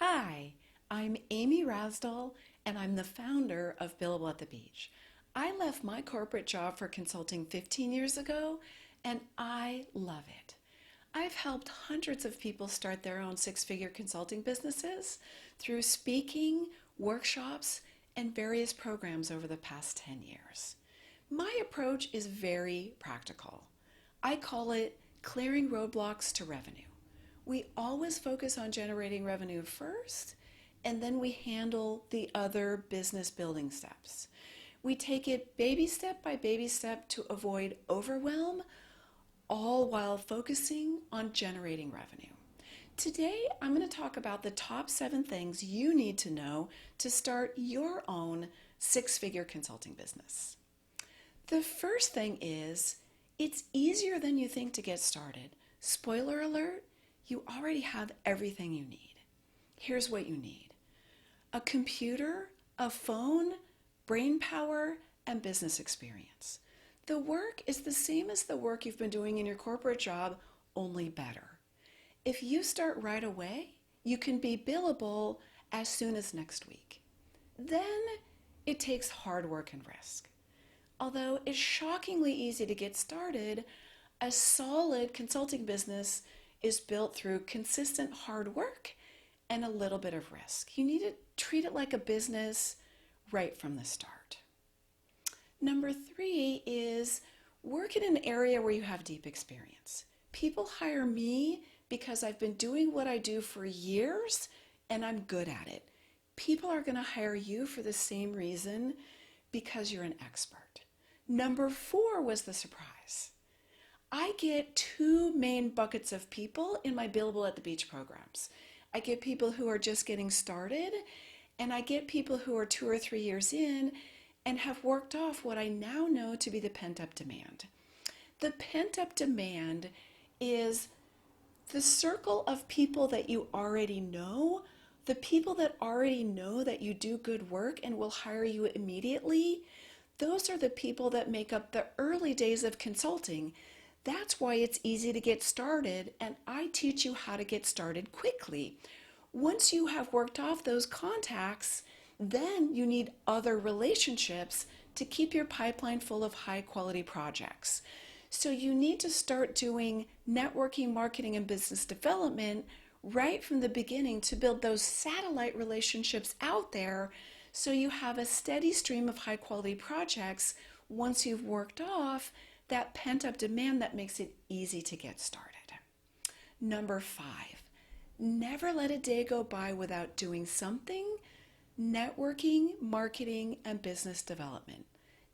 Hi, I'm Amy Rasdall, and I'm the founder of Billable at the Beach. I left my corporate job for consulting 15 years ago, and I love it. I've helped hundreds of people start their own six-figure consulting businesses through speaking, workshops, and various programs over the past 10 years. My approach is very practical. I call it clearing roadblocks to revenue. We always focus on generating revenue first, and then we handle the other business building steps. We take it baby step by baby step to avoid overwhelm, all while focusing on generating revenue. Today, I'm going to talk about the top 7 things you need to know to start your own six-figure consulting business. The first thing is, it's easier than you think to get started. Spoiler alert, you already have everything you need. Here's what you need: a computer, a phone, brain power, and business experience. The work is the same as the work you've been doing in your corporate job, only better. If you start right away, you can be billable as soon as next week. Then it takes hard work and risk. Although it's shockingly easy to get started, a solid consulting business is built through consistent hard work and a little bit of risk. You need to treat it like a business right from the start. Number 3 is work in an area where you have deep experience. People hire me because I've been doing what I do for years and I'm good at it. People are going to hire you for the same reason, because you're an expert. Number 4 was the surprise. I get 2 main buckets of people in my Billable at the Beach programs. I get people who are just getting started, and I get people who are 2 or 3 years in and have worked off what I now know to be the pent-up demand. The pent-up demand is the circle of people that you already know, the people that already know that you do good work and will hire you immediately. Those are the people that make up the early days of consulting. That's why it's easy to get started, and I teach you how to get started quickly. Once you have worked off those contacts, then you need other relationships to keep your pipeline full of high quality projects. So you need to start doing networking, marketing, and business development right from the beginning to build those satellite relationships out there, so you have a steady stream of high quality projects once you've worked off that pent-up demand that makes it easy to get started. Number 5, never let a day go by without doing something: networking, marketing, and business development.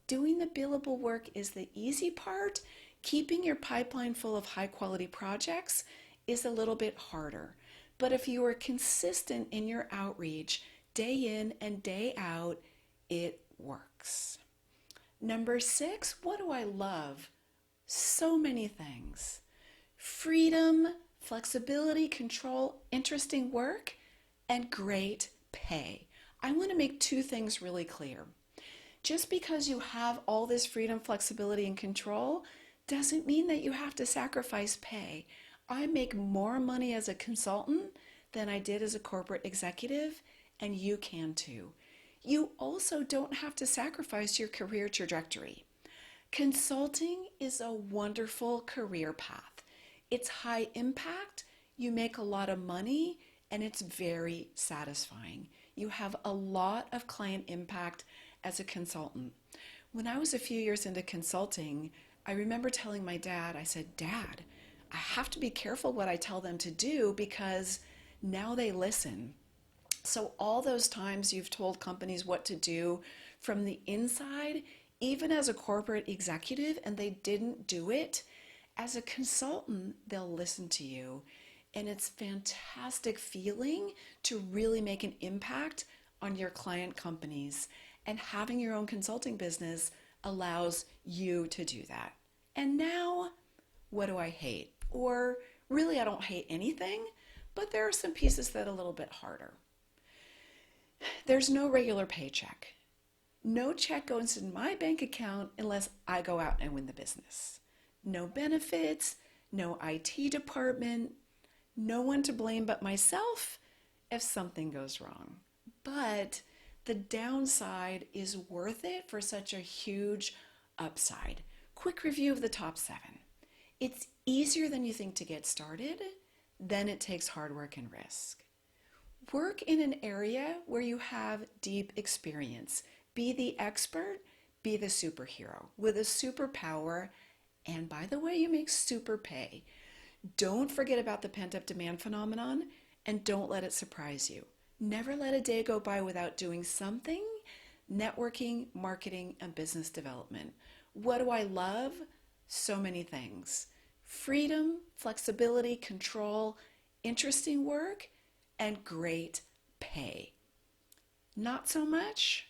Doing the billable work is the easy part. Keeping your pipeline full of high-quality projects is a little bit harder. But if you are consistent in your outreach, day in and day out, it works. Number 6, what do I love? So many things. Freedom, flexibility, control, interesting work, and great pay. I want to make 2 things really clear. Just because you have all this freedom, flexibility, and control doesn't mean that you have to sacrifice pay. I make more money as a consultant than I did as a corporate executive, and you can too. You also don't have to sacrifice your career trajectory. Consulting is a wonderful career path. It's high impact, you make a lot of money, and it's very satisfying. You have a lot of client impact as a consultant. When I was a few years into consulting, I remember telling my dad, I said, "Dad, I have to be careful what I tell them to do because now they listen." So all those times you've told companies what to do from the inside, even as a corporate executive, and they didn't do it, as a consultant, they'll listen to you. And it's fantastic feeling to really make an impact on your client companies. And having your own consulting business allows you to do that. And now, what do I hate? Or really, I don't hate anything, but there are some pieces that are a little bit harder. There's no regular paycheck. No check goes in my bank account unless I go out and win the business. No benefits, no IT department, no one to blame but myself, if something goes wrong. But the downside is worth it for such a huge upside. Quick review of the top 7. It's easier than you think to get started, then it takes hard work and risk. Work in an area where you have deep experience. Be the expert, be the superhero with a superpower, and by the way, you make super pay. Don't forget about the pent-up demand phenomenon, and don't let it surprise you. Never let a day go by without doing something. Networking, marketing, and business development. What do I love? So many things. Freedom, flexibility, control, interesting work, and great pay. Not so much.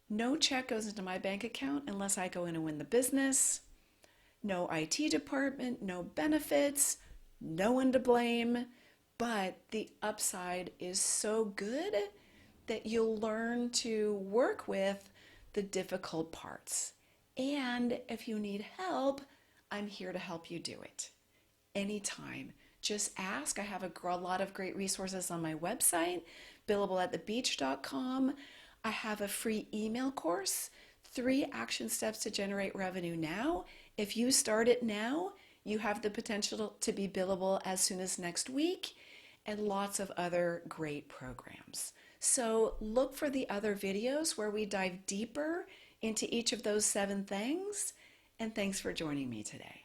No check goes into my bank account unless I go in and win the business. No IT department, no benefits, no one to blame. But the upside is so good that you'll learn to work with the difficult parts. And if you need help, I'm here to help you do it anytime. Just ask. I have a lot of great resources on my website, billableatthebeach.com. I have a free email course, 3 action steps to generate revenue now. If you start it now, you have the potential to be billable as soon as next week, and lots of other great programs. So look for the other videos where we dive deeper into each of those 7 things. And thanks for joining me today.